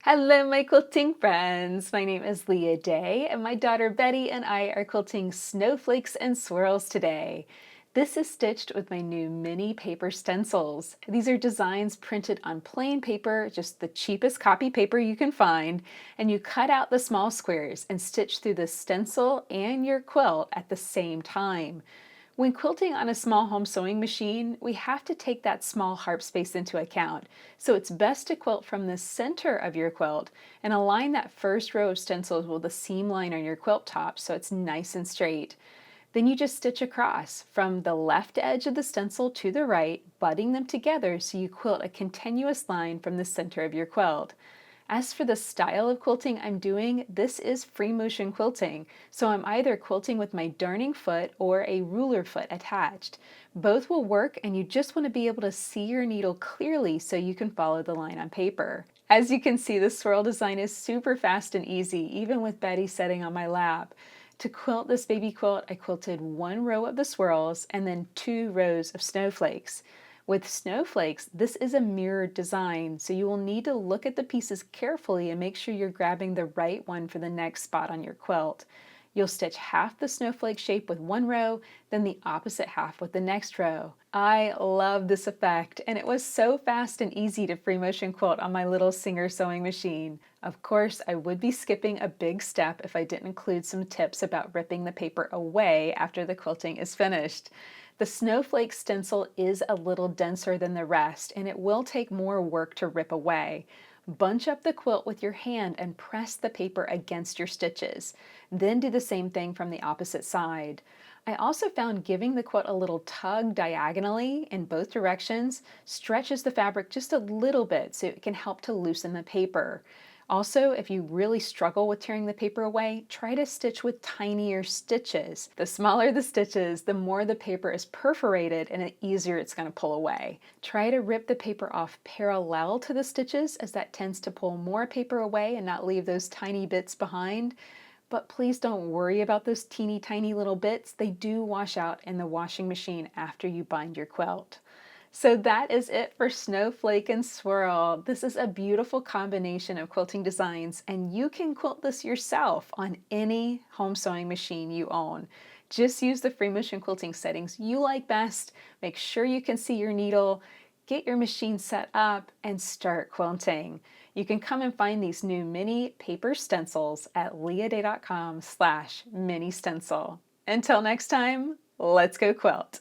Hello, my quilting friends. My name is Leah Day, and my daughter Betty and I are quilting snowflakes and swirls today. This is stitched with my new mini paper stencils. These are designs printed on plain paper, just the cheapest copy paper you can find, and you cut out the small squares and stitch through the stencil and your quilt at the same time. When quilting on a small home sewing machine, we have to take that small harp space into account. So it's best to quilt from the center of your quilt and align that first row of stencils with the seam line on your quilt top so it's nice and straight. Then you just stitch across from the left edge of the stencil to the right, butting them together so you quilt a continuous line from the center of your quilt. As for the style of quilting I'm doing, this is free motion quilting, so I'm either quilting with my darning foot or a ruler foot attached. Both will work, and you just want to be able to see your needle clearly so you can follow the line on paper. As you can see, the swirl design is super fast and easy, even with Betty sitting on my lap. To quilt this baby quilt, I quilted one row of the swirls and then 2 rows of snowflakes. With snowflakes, this is a mirrored design, so you will need to look at the pieces carefully and make sure you're grabbing the right one for the next spot on your quilt. You'll stitch half the snowflake shape with one row, then the opposite half with the next row. I love this effect, and it was so fast and easy to free motion quilt on my little Singer sewing machine. Of course, I would be skipping a big step if I didn't include some tips about ripping the paper away after the quilting is finished. The Snowflake stencil is a little denser than the rest, and it will take more work to rip away. Bunch up the quilt with your hand and press the paper against your stitches. Then do the same thing from the opposite side. I also found giving the quilt a little tug diagonally in both directions stretches the fabric just a little bit so it can help to loosen the paper. Also, if you really struggle with tearing the paper away, try to stitch with tinier stitches. The smaller the stitches, the more the paper is perforated and the easier it's going to pull away. Try to rip the paper off parallel to the stitches, as that tends to pull more paper away and not leave those tiny bits behind. But please don't worry about those teeny tiny little bits. They do wash out in the washing machine after you bind your quilt. So that is it for Snowflake and Swirl. This is a beautiful combination of quilting designs, and you can quilt this yourself on any home sewing machine you own. Just use the free motion quilting settings you like best. Make sure you can see your needle, get your machine set up, and start quilting. You can come and find these new mini paper stencils at leahday.com/mini stencil. Until next time, let's go quilt.